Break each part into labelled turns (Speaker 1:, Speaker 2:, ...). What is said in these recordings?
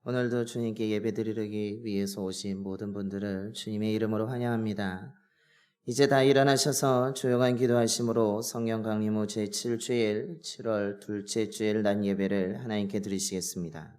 Speaker 1: 오늘도 주님께 예배드리기 위해서 오신 모든 분들을 주님의 이름으로 환영합니다. 이제 다 일어나셔서 조용한 기도하심으로 성령 강림 후 제7주일 7월 둘째 주일 낮 예배를 하나님께 드리시겠습니다.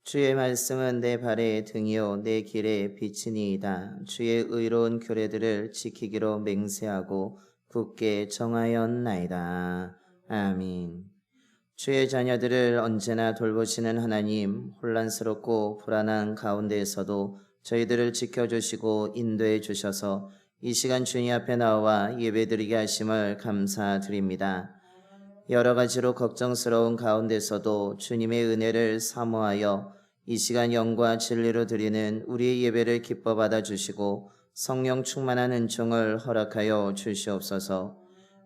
Speaker 1: 주의 말씀은 내 발의 등이요 내 길의 빛이니이다. 주의 의로운 규례들을 지키기로 맹세하고 굳게 정하였나이다. 아멘. 주의 자녀들을 언제나 돌보시는 하나님, 혼란스럽고 불안한 가운데에서도 저희들을 지켜주시고 인도해 주셔서 이 시간 주님 앞에 나와 예배드리게 하심을 감사드립니다. 여러 가지로 걱정스러운 가운데서도 주님의 은혜를 사모하여 이 시간 영과 진리로 드리는 우리의 예배를 기뻐 받아주시고 성령 충만한 은총을 허락하여 주시옵소서.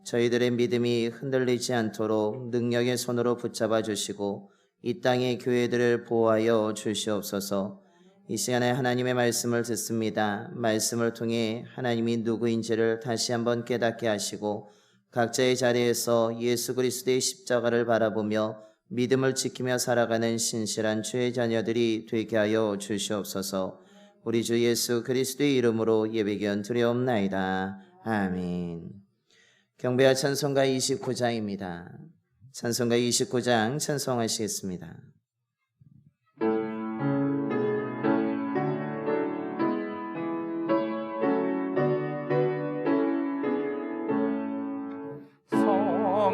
Speaker 1: 저희들의 믿음이 흔들리지 않도록 능력의 손으로 붙잡아 주시고 이 땅의 교회들을 보호하여 주시옵소서. 이 시간에 하나님의 말씀을 듣습니다. 말씀을 통해 하나님이 누구인지를 다시 한번 깨닫게 하시고 각자의 자리에서 예수 그리스도의 십자가를 바라보며 믿음을 지키며 살아가는 신실한 주의 자녀들이 되게 하여 주시옵소서. 우리 주 예수 그리스도의 이름으로 예배견 드리옵나이다. 아멘. 경배와 찬송가 29장입니다. 찬송가 29장 찬송하시겠습니다.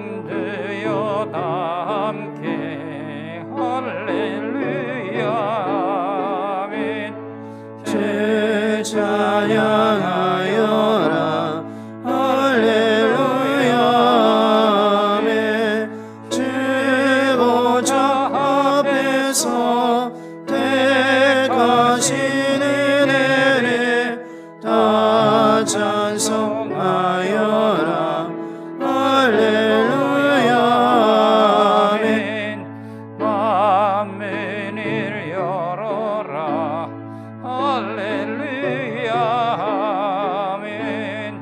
Speaker 2: 성도여 다 함께 할렐루야 아멘.
Speaker 1: 주 찬양하여라 할렐루야 아멘. 주 보좌 앞에서 택하신 은혜를 다 찬송하여라 할렐루야 아멘.
Speaker 2: 만민을 열어라 할렐루야 아멘.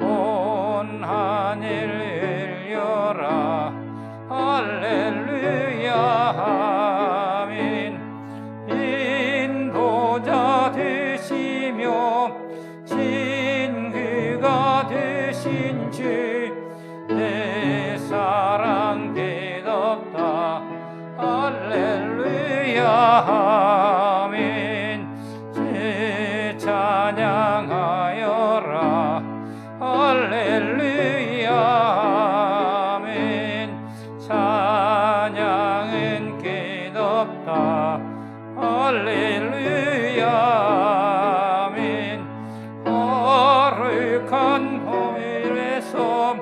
Speaker 2: 온 하늘 열려라 할렐루야 아멘. 인도자 되시며 진그가 되신 주 내 사랑 끝없다 할렐루야 아멘. 주 찬양하여라 할렐루야 아멘. 찬양은 끝없다 할렐루야 아멘. 거룩한 호일에서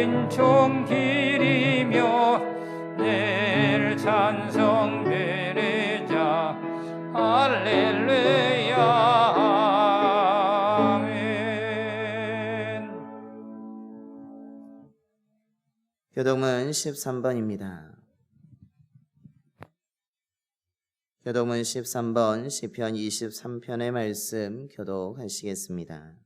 Speaker 2: 진총 기리며 늘 찬송 드리자 할렐루야 아멘.
Speaker 1: 교동은 13번입니다. 교동은 13번 시편 23편의 말씀 교독하시겠습니다.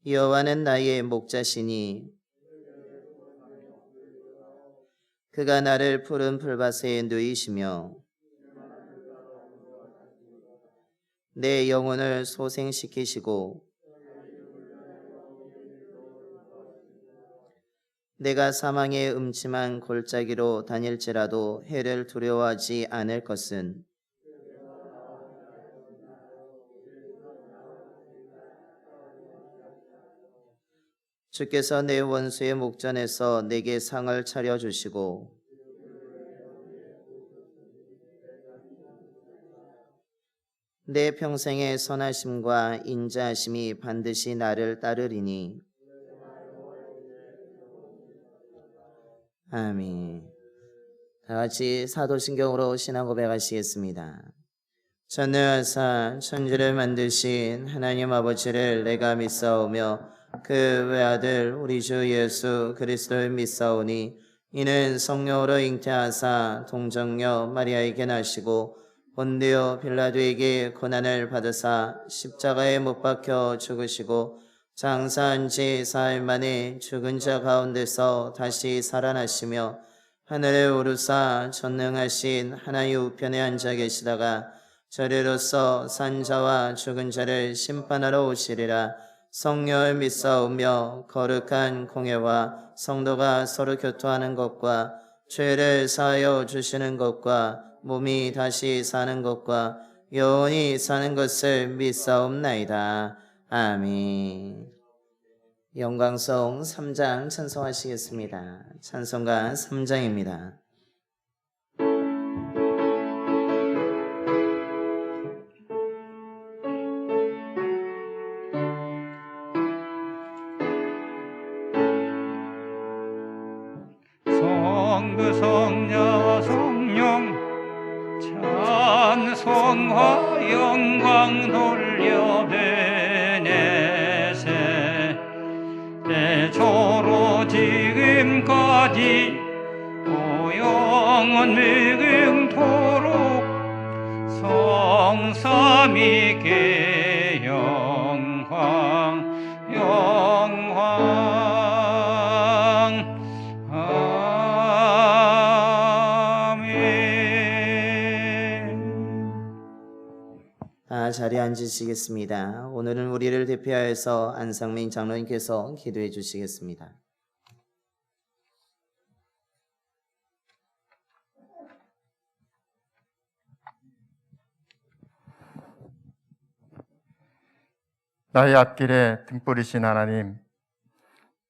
Speaker 1: 여호와는 나의 목자시니 그가 나를 푸른 풀밭에 누이시며 내 영혼을 소생시키시고 내가 사망의 음침한 골짜기로 다닐지라도 해를 두려워하지 않을 것은 주께서 내 원수의 목전에서 내게 상을 차려주시고 내 평생의 선하심과 인자하심이 반드시 나를 따르리니. 아멘. 다 같이 사도신경으로 신앙 고백하시겠습니다. 전능하사 천지를 만드신 하나님 아버지를 내가 믿사오며 그 외아들 우리 주 예수 그리스도를 믿사오니 이는 성령으로 잉태하사 동정녀 마리아에게 나시고 본디오 빌라도에게 고난을 받으사 십자가에 못 박혀 죽으시고 장사한 지 사흘 만에 죽은 자 가운데서 다시 살아나시며 하늘에 오르사 전능하신 하나님 우편에 앉아 계시다가 저리로서 산 자와 죽은 자를 심판하러 오시리라. 성령을 믿사오며 거룩한 공예와 성도가 서로 교토하는 것과 죄를 사하여 주시는 것과 몸이 다시 사는 것과 영원히 사는 것을 믿사옵나이다. 아멘. 영광송 3장 찬송하시겠습니다. 찬송가 3장입니다.
Speaker 2: 성부 성자 성령 찬송과 영광 돌려 베내세 대초로 지금까지 영원 무궁토록 성삼위께 영광
Speaker 1: 자리에 앉으시겠습니다. 오늘은 우리를 대표하여서 안상민 장로님께서 기도해 주시겠습니다.
Speaker 3: 나의 앞길에 등불이신 하나님,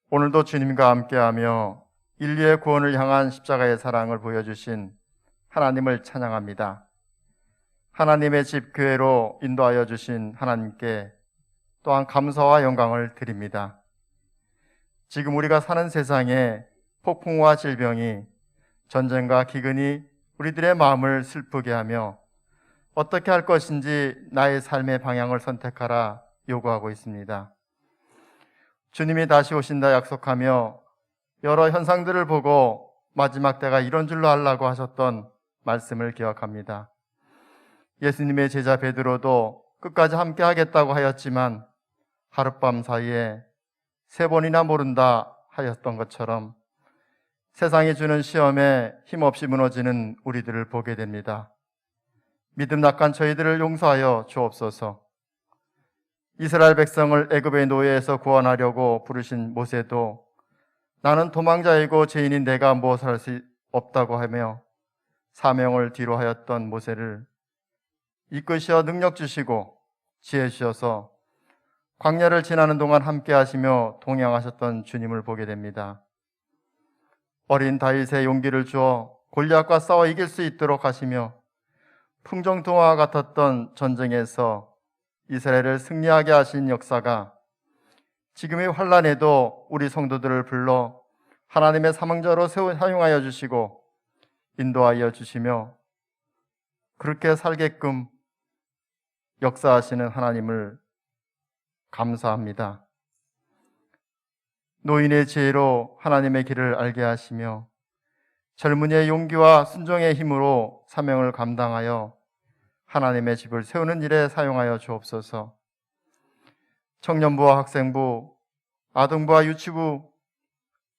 Speaker 3: 오늘도 주님과 함께하며 인류의 구원을 향한 십자가의 사랑을 보여주신 하나님을 찬양합니다. 하나님의 집 교회로 인도하여 주신 하나님께 또한 감사와 영광을 드립니다. 지금 우리가 사는 세상에 폭풍과 질병이, 전쟁과 기근이 우리들의 마음을 슬프게 하며 어떻게 할 것인지 나의 삶의 방향을 선택하라 요구하고 있습니다. 주님이 다시 오신다 약속하며 여러 현상들을 보고 마지막 때가 이런 줄로 알라고 하셨던 말씀을 기억합니다. 예수님의 제자 베드로도 끝까지 함께 하겠다고 하였지만 하룻밤 사이에 3번이나 모른다 하였던 것처럼 세상이 주는 시험에 힘없이 무너지는 우리들을 보게 됩니다. 믿음 낙한 저희들을 용서하여 주옵소서. 이스라엘 백성을 애굽의 노예에서 구원하려고 부르신 모세도 나는 도망자이고 죄인인 내가 무엇을 할 수 없다고 하며 사명을 뒤로 하였던 모세를 이끄시어 능력 주시고 지혜 주셔서 광야를 지나는 동안 함께 하시며 동행하셨던 주님을 보게 됩니다. 어린 다윗의 용기를 주어 골리앗과 싸워 이길 수 있도록 하시며 풍정동화와 같았던 전쟁에서 이스라엘을 승리하게 하신 역사가 지금의 환란에도 우리 성도들을 불러 하나님의 사명자로 사용하여 주시고 인도하여 주시며 그렇게 살게끔 역사하시는 하나님을 감사합니다. 노인의 지혜로 하나님의 길을 알게 하시며 젊은이의 용기와 순종의 힘으로 사명을 감당하여 하나님의 집을 세우는 일에 사용하여 주옵소서. 청년부와 학생부, 아동부와 유치부,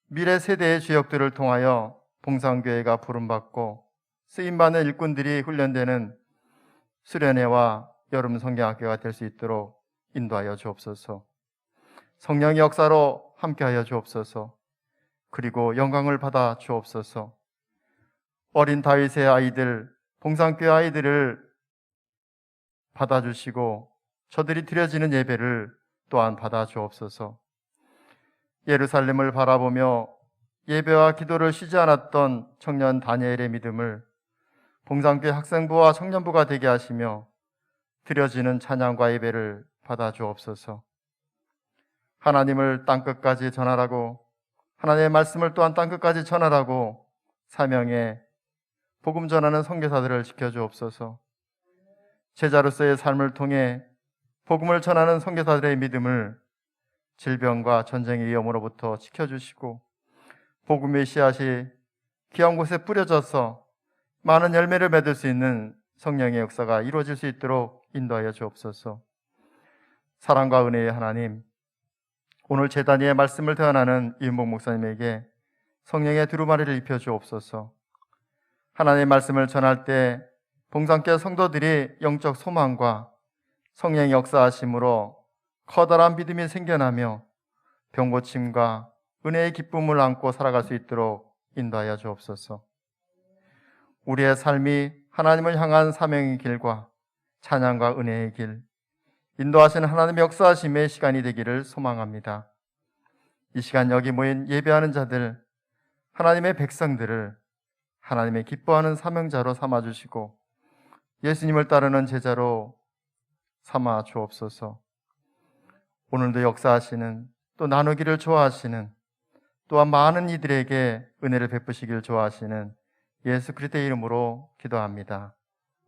Speaker 3: 미래 세대의 주역들을 통하여 봉상교회가 부름받고 쓰임받는 일꾼들이 훈련되는 수련회와 여름 성경학교가 될 수 있도록 인도하여 주옵소서. 성령의 역사로 함께하여 주옵소서. 그리고 영광을 받아 주옵소서. 어린 다윗의 아이들, 봉상교회 아이들을 받아주시고 저들이 드려지는 예배를 또한 받아 주옵소서. 예루살렘을 바라보며 예배와 기도를 쉬지 않았던 청년 다니엘의 믿음을 봉상교회 학생부와 청년부가 되게 하시며 드려지는 찬양과 예배를 받아 주옵소서. 하나님을 땅끝까지 전하라고, 하나님의 말씀을 또한 땅끝까지 전하라고 사명에 복음 전하는 선교사들을 지켜주옵소서. 제자로서의 삶을 통해 복음을 전하는 선교사들의 믿음을 질병과 전쟁의 위험으로부터 지켜주시고, 복음의 씨앗이 귀한 곳에 뿌려져서 많은 열매를 맺을 수 있는 성령의 역사가 이루어질 수 있도록 인도하여 주옵소서. 사랑과 은혜의 하나님, 오늘 제단 위의 말씀을 대언하는 이은복 목사님에게 성령의 두루마리를 입혀 주옵소서. 하나님의 말씀을 전할 때 봉상교 성도들이 영적 소망과 성령의 역사하심으로 커다란 믿음이 생겨나며 병고침과 은혜의 기쁨을 안고 살아갈 수 있도록 인도하여 주옵소서. 우리의 삶이 하나님을 향한 사명의 길과 찬양과 은혜의 길, 인도하시는 하나님의 역사하심의 시간이 되기를 소망합니다. 이 시간 여기 모인 예배하는 자들, 하나님의 백성들을 하나님의 기뻐하는 사명자로 삼아주시고 예수님을 따르는 제자로 삼아 주옵소서. 오늘도 역사하시는, 또 나누기를 좋아하시는, 또한 많은 이들에게 은혜를 베푸시길 좋아하시는 예수 그리스도의 이름으로 기도합니다.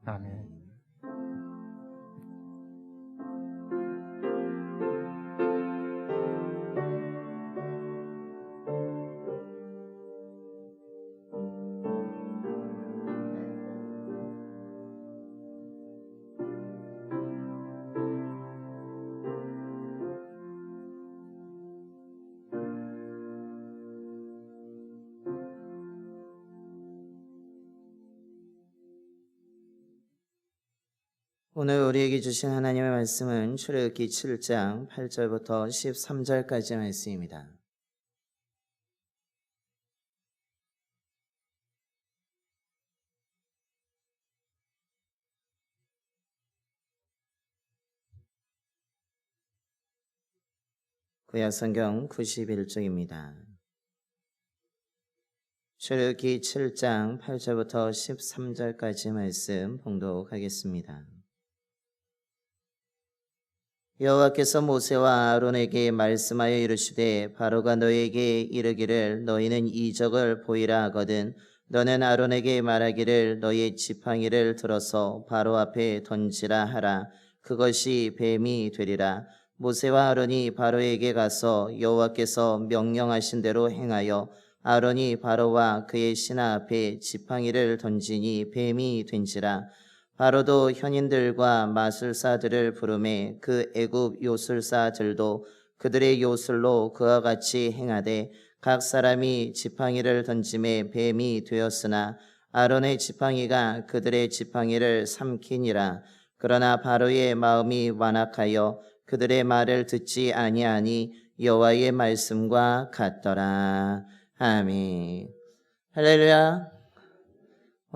Speaker 3: 아멘.
Speaker 1: 오늘 우리에게 주신 하나님의 말씀은 출애굽기 7장 8절부터 13절까지 말씀입니다. 구약성경 91쪽입니다. 출애굽기 7장 8절부터 13절까지 말씀 봉독하겠습니다. 여호와께서 모세와 아론에게 말씀하여 이르시되 바로가 너에게 이르기를 너희는 이적을 보이라 하거든 너는 아론에게 말하기를 너희 지팡이를 들어서 바로 앞에 던지라 하라. 그것이 뱀이 되리라. 모세와 아론이 바로에게 가서 여호와께서 명령하신 대로 행하여 아론이 바로와 그의 신하 앞에 지팡이를 던지니 뱀이 된지라. 바로도 현인들과 마술사들을 부르매 그 애굽 요술사들도 그들의 요술로 그와 같이 행하되 각 사람이 지팡이를 던짐에 뱀이 되었으나 아론의 지팡이가 그들의 지팡이를 삼키니라. 그러나 바로의 마음이 완악하여 그들의 말을 듣지 아니하니 여호와의 말씀과 같더라. 아멘. 할렐루야.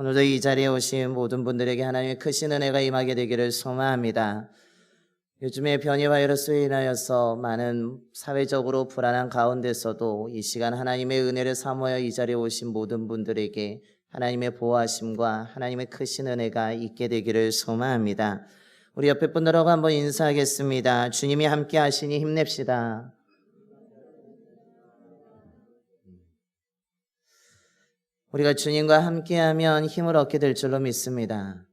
Speaker 1: 오늘도 이 자리에 오신 모든 분들에게 하나님의 크신 은혜가 임하게 되기를 소망합니다. 요즘에 변이 바이러스로 인하여서 많은 사회적으로 불안한 가운데서도 이 시간 하나님의 은혜를 사모하여 이 자리에 오신 모든 분들에게 하나님의 보호하심과 하나님의 크신 은혜가 있게 되기를 소망합니다. 우리 옆에 분들하고 한번 인사하겠습니다. 주님이 함께 하시니 힘냅시다. 우리가 주님과 함께하면 힘을 얻게 될 줄로 믿습니다.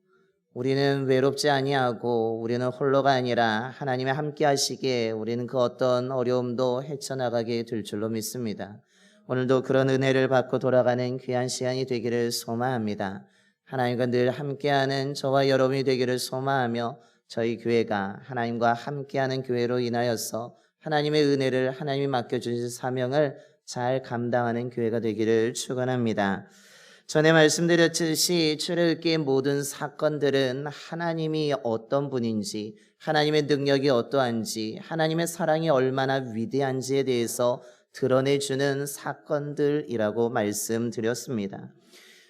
Speaker 1: 우리는 외롭지 아니하고 우리는 홀로가 아니라 하나님의 함께 하시기에 우리는 그 어떤 어려움도 헤쳐나가게 될 줄로 믿습니다. 오늘도 그런 은혜를 받고 돌아가는 귀한 시간이 되기를 소망합니다. 하나님과 늘 함께하는 저와 여러분이 되기를 소망하며 저희 교회가 하나님과 함께하는 교회로 인하여서 하나님의 은혜를 하나님이 맡겨주신 사명을 잘 감당하는 교회가 되기를 축원합니다. 전에 말씀드렸듯이 출애굽기의 모든 사건들은 하나님이 어떤 분인지, 하나님의 능력이 어떠한지, 하나님의 사랑이 얼마나 위대한지에 대해서 드러내주는 사건들이라고 말씀드렸습니다.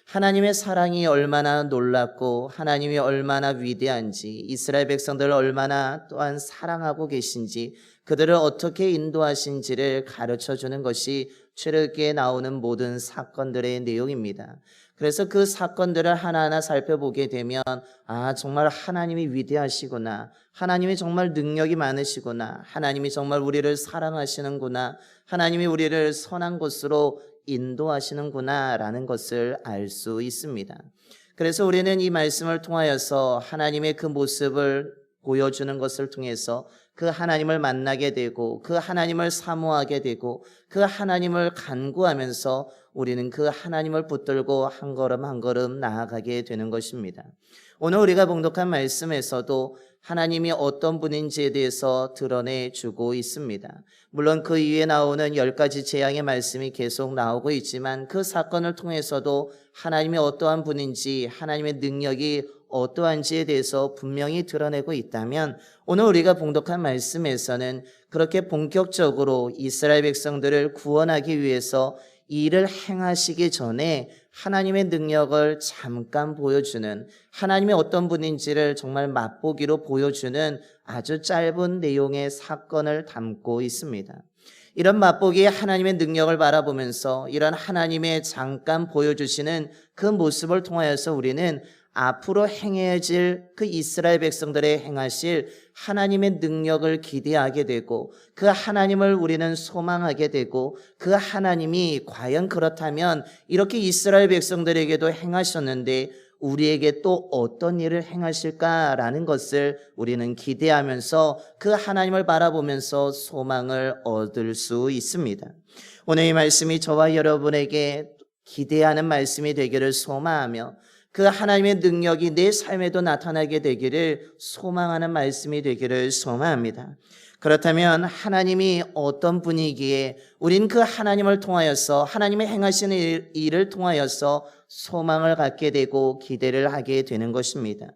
Speaker 1: 하나님의 사랑이 얼마나 놀랍고 하나님이 얼마나 위대한지, 이스라엘 백성들을 얼마나 또한 사랑하고 계신지, 그들을 어떻게 인도하신지를 가르쳐주는 것이 출애굽기에 나오는 모든 사건들의 내용입니다. 그래서 그 사건들을 하나하나 살펴보게 되면 정말 하나님이 위대하시구나. 하나님이 정말 능력이 많으시구나. 하나님이 정말 우리를 사랑하시는구나. 하나님이 우리를 선한 곳으로 인도하시는구나 라는 것을 알 수 있습니다. 그래서 우리는 이 말씀을 통하여서 하나님의 그 모습을 보여주는 것을 통해서 그 하나님을 만나게 되고 그 하나님을 사모하게 되고 그 하나님을 간구하면서 우리는 그 하나님을 붙들고 한 걸음 한 걸음 나아가게 되는 것입니다. 오늘 우리가 봉독한 말씀에서도 하나님이 어떤 분인지에 대해서 드러내주고 있습니다. 물론 그 이후에 나오는 10가지 재앙의 말씀이 계속 나오고 있지만 그 사건을 통해서도 하나님이 어떠한 분인지 하나님의 능력이 어떠한지에 대해서 분명히 드러내고 있다면 오늘 우리가 봉독한 말씀에서는 그렇게 본격적으로 이스라엘 백성들을 구원하기 위해서 이 일을 행하시기 전에 하나님의 능력을 잠깐 보여주는, 하나님이 어떤 분인지를 정말 맛보기로 보여주는 아주 짧은 내용의 사건을 담고 있습니다. 이런 맛보기에 하나님의 능력을 바라보면서 이런 하나님의 잠깐 보여주시는 그 모습을 통하여서 우리는 앞으로 행해질 그 이스라엘 백성들의 행하실 하나님의 능력을 기대하게 되고 그 하나님을 우리는 소망하게 되고 그 하나님이 과연 그렇다면 이렇게 이스라엘 백성들에게도 행하셨는데 우리에게 또 어떤 일을 행하실까라는 것을 우리는 기대하면서 그 하나님을 바라보면서 소망을 얻을 수 있습니다. 오늘 이 말씀이 저와 여러분에게 기대하는 말씀이 되기를 소망하며 그 하나님의 능력이 내 삶에도 나타나게 되기를 소망하는 말씀이 되기를 소망합니다. 그렇다면 하나님이 어떤 분이기에 우린 그 하나님을 통하여서 하나님의 행하시는 일을 통하여서 소망을 갖게 되고 기대를 하게 되는 것입니까?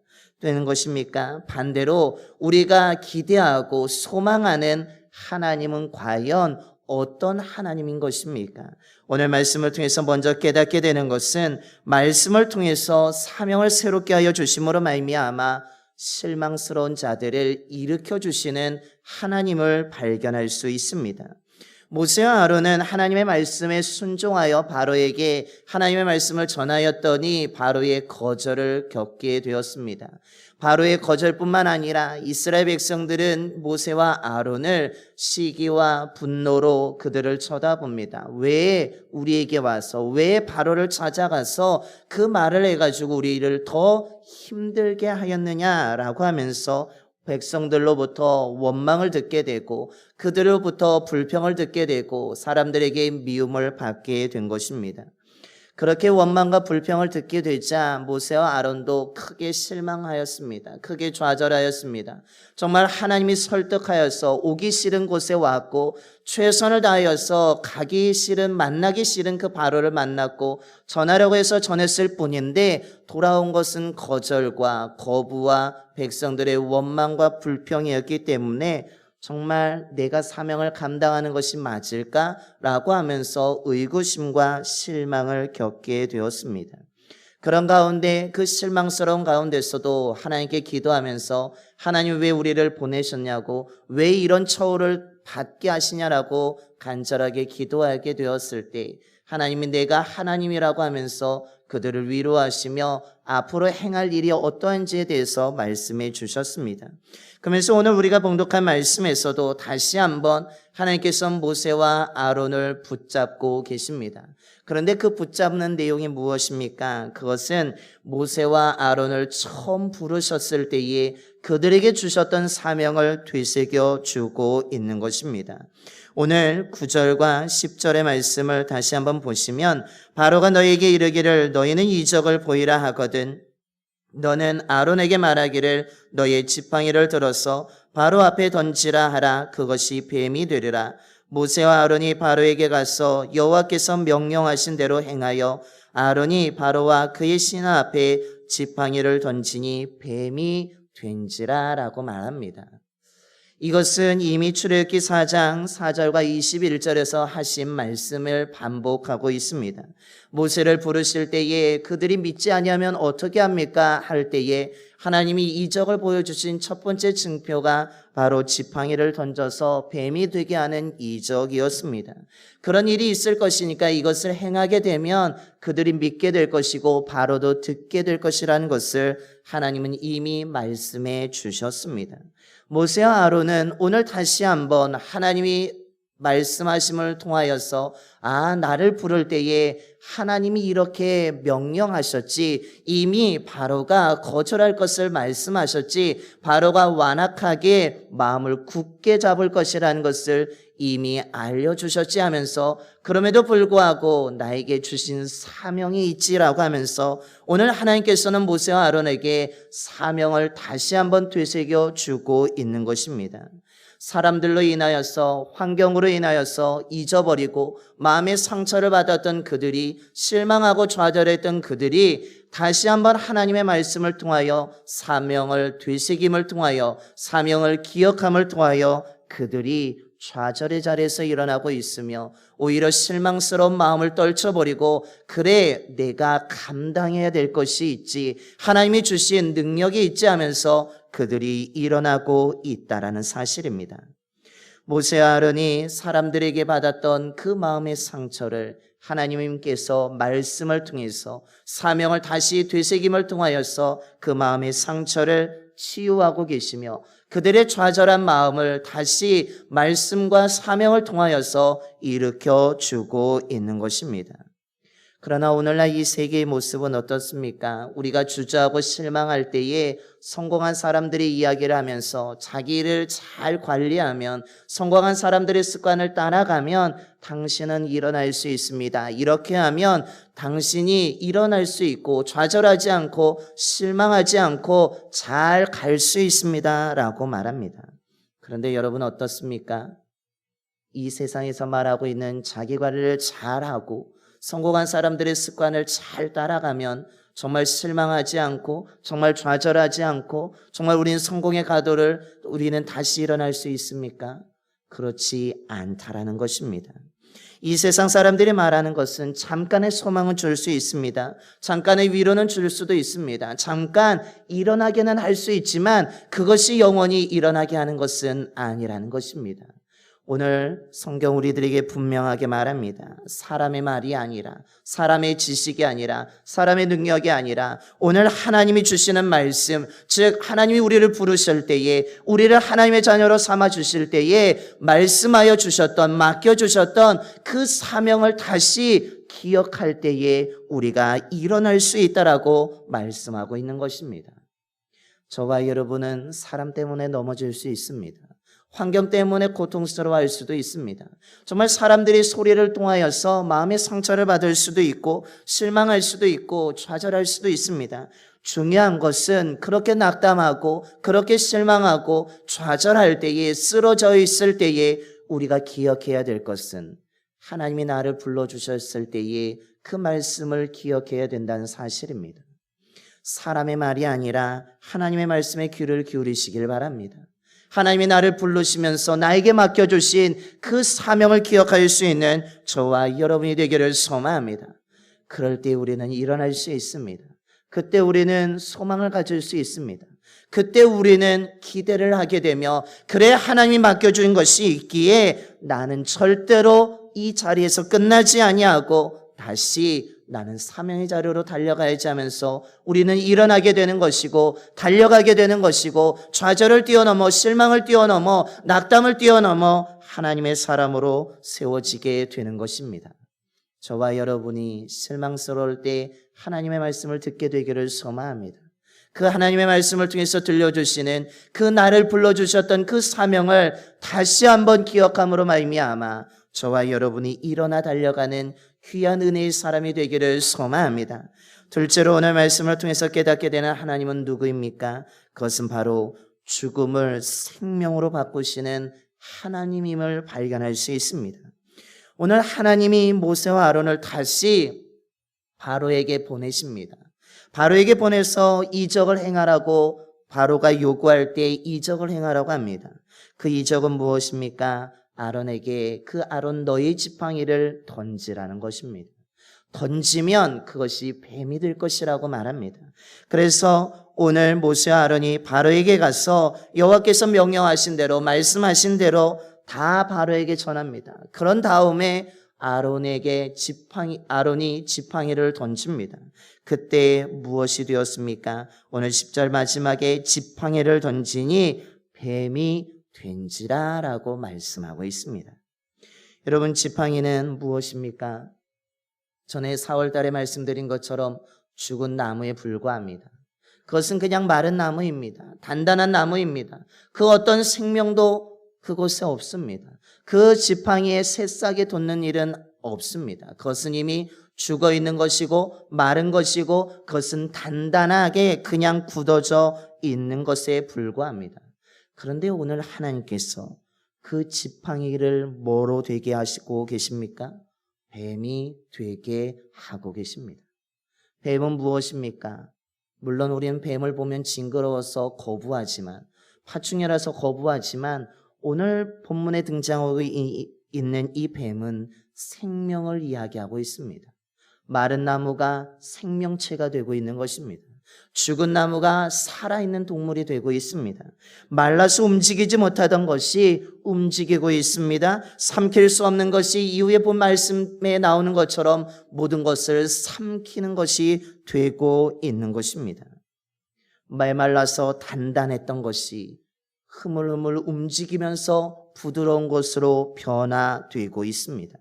Speaker 1: 반대로 우리가 기대하고 소망하는 하나님은 과연 어떤 하나님인 것입니까? 오늘 말씀을 통해서 먼저 깨닫게 되는 것은 말씀을 통해서 사명을 새롭게 하여 주심으로 말미암아 실망스러운 자들을 일으켜 주시는 하나님을 발견할 수 있습니다. 모세와 아론은 하나님의 말씀에 순종하여 바로에게 하나님의 말씀을 전하였더니 바로의 거절을 겪게 되었습니다. 바로의 거절뿐만 아니라 이스라엘 백성들은 모세와 아론을 시기와 분노로 그들을 쳐다봅니다. 왜 우리에게 와서, 왜 바로를 찾아가서 그 말을 해가지고 우리를 더 힘들게 하였느냐라고 하면서 백성들로부터 원망을 듣게 되고 그들로부터 불평을 듣게 되고 사람들에게 미움을 받게 된 것입니다. 그렇게 원망과 불평을 듣게 되자 모세와 아론도 크게 실망하였습니다. 크게 좌절하였습니다. 정말 하나님이 설득하여서 오기 싫은 곳에 왔고 최선을 다하여서 가기 싫은, 만나기 싫은 그 바로를 만났고 전하려고 해서 전했을 뿐인데 돌아온 것은 거절과 거부와 백성들의 원망과 불평이었기 때문에 정말 내가 사명을 감당하는 것이 맞을까라고 하면서 의구심과 실망을 겪게 되었습니다. 그런 가운데 그 실망스러운 가운데서도 하나님께 기도하면서 하나님 왜 우리를 보내셨냐고, 왜 이런 처우를 받게 하시냐라고 간절하게 기도하게 되었을 때 하나님이 내가 하나님이라고 하면서 그들을 위로하시며 앞으로 행할 일이 어떠한지에 대해서 말씀해 주셨습니다. 그러면서 오늘 우리가 봉독한 말씀에서도 다시 한번 하나님께서 모세와 아론을 붙잡고 계십니다. 그런데 그 붙잡는 내용이 무엇입니까? 그것은 모세와 아론을 처음 부르셨을 때에 그들에게 주셨던 사명을 되새겨 주고 있는 것입니다. 오늘 9절과 10절의 말씀을 다시 한번 보시면 바로가 너에게 이르기를 너희는 이적을 보이라 하거든 너는 아론에게 말하기를 너의 지팡이를 들어서 바로 앞에 던지라 하라. 그것이 뱀이 되리라. 모세와 아론이 바로에게 가서 여호와께서 명령하신 대로 행하여 아론이 바로와 그의 신하 앞에 지팡이를 던지니 뱀이 된지라 라고 말합니다. 이것은 이미 출애굽기 4장 4절과 21절에서 하신 말씀을 반복하고 있습니다. 모세를 부르실 때에 그들이 믿지 아니하면 어떻게 합니까? 할 때에 하나님이 이적을 보여주신 첫 번째 증표가 바로 지팡이를 던져서 뱀이 되게 하는 이적이었습니다. 그런 일이 있을 것이니까 이것을 행하게 되면 그들이 믿게 될 것이고 바로도 듣게 될 것이라는 것을 하나님은 이미 말씀해 주셨습니다. 모세와 아론은 오늘 다시 한번 하나님이 말씀하심을 통하여서 나를 부를 때에 하나님이 이렇게 명령하셨지, 이미 바로가 거절할 것을 말씀하셨지, 바로가 완악하게 마음을 굳게 잡을 것이라는 것을 이미 알려주셨지 하면서, 그럼에도 불구하고 나에게 주신 사명이 있지라고 하면서 오늘 하나님께서는 모세와 아론에게 사명을 다시 한번 되새겨 주고 있는 것입니다. 사람들로 인하여서, 환경으로 인하여서 잊어버리고 마음의 상처를 받았던 그들이, 실망하고 좌절했던 그들이 다시 한번 하나님의 말씀을 통하여, 사명을 되새김을 통하여, 사명을 기억함을 통하여 그들이 좌절의 자리에서 일어나고 있으며 오히려 실망스러운 마음을 떨쳐버리고, 그래 내가 감당해야 될 것이 있지, 하나님이 주신 능력이 있지 하면서 그들이 일어나고 있다라는 사실입니다. 모세와 아론이 사람들에게 받았던 그 마음의 상처를 하나님께서 말씀을 통해서, 사명을 다시 되새김을 통하여서 그 마음의 상처를 치유하고 계시며 그들의 좌절한 마음을 다시 말씀과 사명을 통하여서 일으켜 주고 있는 것입니다. 그러나 오늘날 이 세계의 모습은 어떻습니까? 우리가 주저하고 실망할 때에 성공한 사람들이 이야기를 하면서 자기 일을 잘 관리하면, 성공한 사람들의 습관을 따라가면 당신은 일어날 수 있습니다. 이렇게 하면 당신이 일어날 수 있고 좌절하지 않고 실망하지 않고 잘 갈 수 있습니다. 라고 말합니다. 그런데 여러분 어떻습니까? 이 세상에서 말하고 있는 자기 관리를 잘하고 성공한 사람들의 습관을 잘 따라가면 정말 실망하지 않고, 정말 좌절하지 않고, 정말 우리는 성공의 가도를 우리는 다시 일어날 수 있습니까? 그렇지 않다라는 것입니다. 이 세상 사람들이 말하는 것은 잠깐의 소망은 줄 수 있습니다. 잠깐의 위로는 줄 수도 있습니다. 잠깐 일어나게는 할 수 있지만 그것이 영원히 일어나게 하는 것은 아니라는 것입니다. 오늘 성경 우리들에게 분명하게 말합니다. 사람의 말이 아니라, 사람의 지식이 아니라, 사람의 능력이 아니라 오늘 하나님이 주시는 말씀, 즉 하나님이 우리를 부르실 때에, 우리를 하나님의 자녀로 삼아 주실 때에 말씀하여 주셨던, 맡겨주셨던 그 사명을 다시 기억할 때에 우리가 일어날 수 있다라고 말씀하고 있는 것입니다. 저와 여러분은 사람 때문에 넘어질 수 있습니다. 환경 때문에 고통스러워할 수도 있습니다. 정말 사람들이 소리를 통하여서 마음의 상처를 받을 수도 있고 실망할 수도 있고 좌절할 수도 있습니다. 중요한 것은 그렇게 낙담하고 그렇게 실망하고 좌절할 때에, 쓰러져 있을 때에 우리가 기억해야 될 것은 하나님이 나를 불러주셨을 때에 그 말씀을 기억해야 된다는 사실입니다. 사람의 말이 아니라 하나님의 말씀에 귀를 기울이시길 바랍니다. 하나님이 나를 부르시면서 나에게 맡겨주신 그 사명을 기억할 수 있는 저와 여러분이 되기를 소망합니다. 그럴 때 우리는 일어날 수 있습니다. 그때 우리는 소망을 가질 수 있습니다. 그때 우리는 기대를 하게 되며, 그래 하나님이 맡겨준 것이 있기에 나는 절대로 이 자리에서 끝나지 아니하고 다시 나는 사명의 자리로 달려가야지 하면서 우리는 일어나게 되는 것이고, 달려가게 되는 것이고, 좌절을 뛰어넘어, 실망을 뛰어넘어, 낙담을 뛰어넘어 하나님의 사람으로 세워지게 되는 것입니다. 저와 여러분이 실망스러울 때 하나님의 말씀을 듣게 되기를 소망합니다. 그 하나님의 말씀을 통해서 들려주시는, 그 나를 불러주셨던 그 사명을 다시 한번 기억함으로 말미암아 저와 여러분이 일어나 달려가는 귀한 은혜의 사람이 되기를 소망합니다. 둘째로 오늘 말씀을 통해서 깨닫게 되는 하나님은 누구입니까? 그것은 바로 죽음을 생명으로 바꾸시는 하나님임을 발견할 수 있습니다. 오늘 하나님이 모세와 아론을 다시 바로에게 보내십니다. 바로에게 보내서 이적을 행하라고, 바로가 요구할 때 이적을 행하라고 합니다. 그 이적은 무엇입니까? 아론에게 그 아론 너의 지팡이를 던지라는 것입니다. 던지면 그것이 뱀이 될 것이라고 말합니다. 그래서 오늘 모세와 아론이 바로에게 가서 여호와께서 명령하신 대로 말씀하신 대로 다 바로에게 전합니다. 그런 다음에 아론이 지팡이를 던집니다. 그때 무엇이 되었습니까? 오늘 10절 마지막에 지팡이를 던지니 뱀이 된지라라고 말씀하고 있습니다. 여러분, 지팡이는 무엇입니까? 전에 4월 달에 말씀드린 것처럼 죽은 나무에 불과합니다. 그것은 그냥 마른 나무입니다. 단단한 나무입니다. 그 어떤 생명도 그곳에 없습니다. 그 지팡이에 새싹이 돋는 일은 없습니다. 그것은 이미 죽어 있는 것이고 마른 것이고 그것은 단단하게 그냥 굳어져 있는 것에 불과합니다. 그런데 오늘 하나님께서 그 지팡이를 뭐로 되게 하시고 계십니까? 뱀이 되게 하고 계십니다. 뱀은 무엇입니까? 물론 우리는 뱀을 보면 징그러워서 거부하지만, 파충류라서 거부하지만 오늘 본문에 등장하고 있는 이 뱀은 생명을 이야기하고 있습니다. 마른 나무가 생명체가 되고 있는 것입니다. 죽은 나무가 살아있는 동물이 되고 있습니다. 말라서 움직이지 못하던 것이 움직이고 있습니다. 삼킬 수 없는 것이 이후에 본 말씀에 나오는 것처럼 모든 것을 삼키는 것이 되고 있는 것입니다. 메말라서 단단했던 것이 흐물흐물 움직이면서 부드러운 것으로 변화되고 있습니다.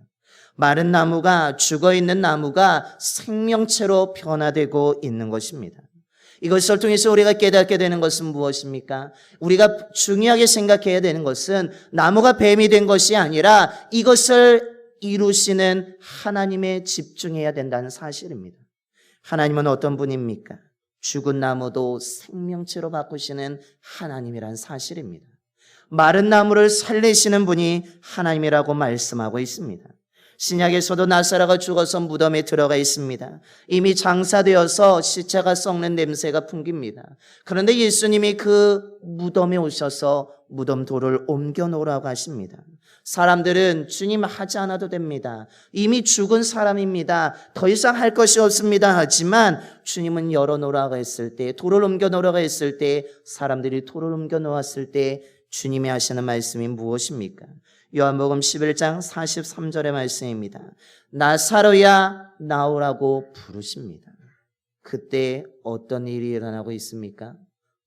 Speaker 1: 마른 나무가, 죽어있는 나무가 생명체로 변화되고 있는 것입니다. 이것을 통해서 우리가 깨닫게 되는 것은 무엇입니까? 우리가 중요하게 생각해야 되는 것은 나무가 뱀이 된 것이 아니라 이것을 이루시는 하나님에 집중해야 된다는 사실입니다. 하나님은 어떤 분입니까? 죽은 나무도 생명체로 바꾸시는 하나님이란 사실입니다. 마른 나무를 살리시는 분이 하나님이라고 말씀하고 있습니다. 신약에서도 나사로가 죽어서 무덤에 들어가 있습니다. 이미 장사되어서 시체가 썩는 냄새가 풍깁니다. 그런데 예수님이 그 무덤에 오셔서 무덤 돌을 옮겨 놓으라고 하십니다. 사람들은 주님 하지 않아도 됩니다. 이미 죽은 사람입니다. 더 이상 할 것이 없습니다. 하지만 주님은 열어놓으라고 했을 때, 돌을 옮겨 놓으라고 했을 때, 사람들이 돌을 옮겨 놓았을 때 주님이 하시는 말씀이 무엇입니까? 요한복음 11장 43절의 말씀입니다. 나사로야 나오라고 부르십니다. 그때 어떤 일이 일어나고 있습니까?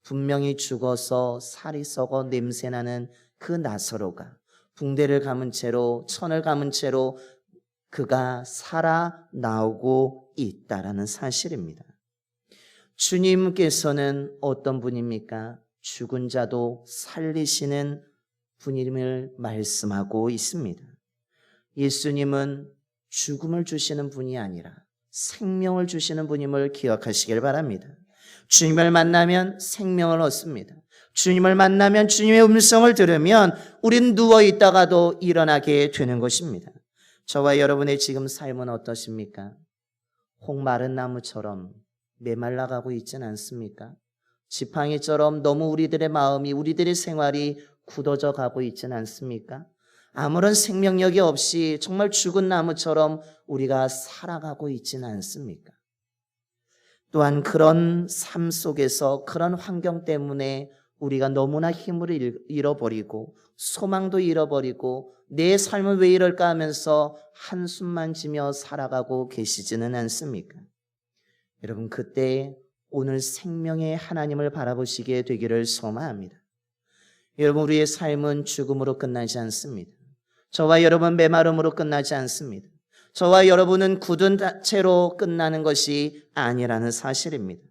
Speaker 1: 분명히 죽어서 살이 썩어 냄새나는 그 나사로가 붕대를 감은 채로, 천을 감은 채로 그가 살아 나오고 있다라는 사실입니다. 주님께서는 어떤 분입니까? 죽은 자도 살리시는 분임을 말씀하고 있습니다. 예수님은 죽음을 주시는 분이 아니라 생명을 주시는 분임을 기억하시길 바랍니다. 주님을 만나면 생명을 얻습니다. 주님을 만나면 주님의 음성을 들으면 우린 누워 있다가도 일어나게 되는 것입니다. 저와 여러분의 지금 삶은 어떠십니까? 홍마른 나무처럼 메말라가고 있지는 않습니까? 지팡이처럼 너무 우리들의 마음이, 우리들의 생활이 굳어져 가고 있지는 않습니까? 아무런 생명력이 없이 정말 죽은 나무처럼 우리가 살아가고 있지는 않습니까? 또한 그런 삶 속에서, 그런 환경 때문에 우리가 너무나 힘을 잃어버리고 소망도 잃어버리고 내 삶은 왜 이럴까 하면서 한숨만 지며 살아가고 계시지는 않습니까? 여러분, 그때 오늘 생명의 하나님을 바라보시게 되기를 소망합니다. 여러분, 우리의 삶은 죽음으로 끝나지 않습니다. 저와 여러분 메마름으로 끝나지 않습니다. 저와 여러분은 굳은 채로 끝나는 것이 아니라는 사실입니다.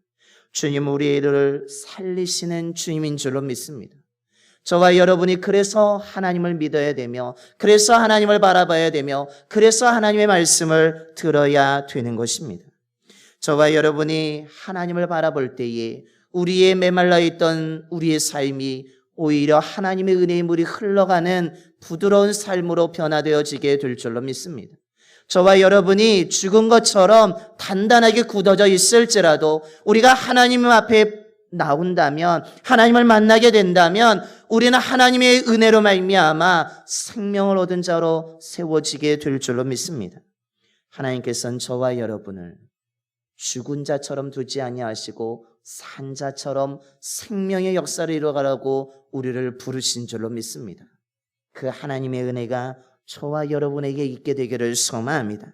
Speaker 1: 주님 우리를 살리시는 주님인 줄로 믿습니다. 저와 여러분이 그래서 하나님을 믿어야 되며, 그래서 하나님을 바라봐야 되며, 그래서 하나님의 말씀을 들어야 되는 것입니다. 저와 여러분이 하나님을 바라볼 때에 우리의 메말라 있던 우리의 삶이 오히려 하나님의 은혜의 물이 흘러가는 부드러운 삶으로 변화되어지게 될 줄로 믿습니다. 저와 여러분이 죽은 것처럼 단단하게 굳어져 있을지라도 우리가 하나님 앞에 나온다면, 하나님을 만나게 된다면 우리는 하나님의 은혜로 말미암아 생명을 얻은 자로 세워지게 될 줄로 믿습니다. 하나님께서는 저와 여러분을 죽은 자처럼 두지 아니하시고 산 자처럼 생명의 역사를 이루어가라고 우리를 부르신 줄로 믿습니다. 그 하나님의 은혜가 저와 여러분에게 있게 되기를 소망합니다.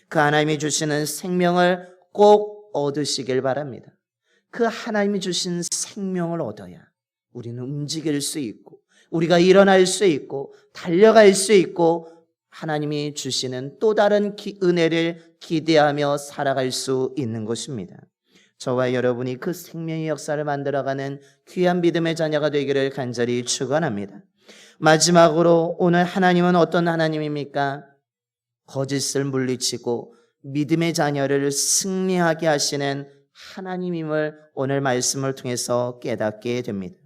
Speaker 1: 그 하나님이 주시는 생명을 꼭 얻으시길 바랍니다. 그 하나님이 주신 생명을 얻어야 우리는 움직일 수 있고, 우리가 일어날 수 있고, 달려갈 수 있고, 하나님이 주시는 또 다른 은혜를 기대하며 살아갈 수 있는 것입니다. 저와 여러분이 그 생명의 역사를 만들어가는 귀한 믿음의 자녀가 되기를 간절히 축원합니다. 마지막으로 오늘 하나님은 어떤 하나님입니까? 거짓을 물리치고 믿음의 자녀를 승리하게 하시는 하나님임을 오늘 말씀을 통해서 깨닫게 됩니다.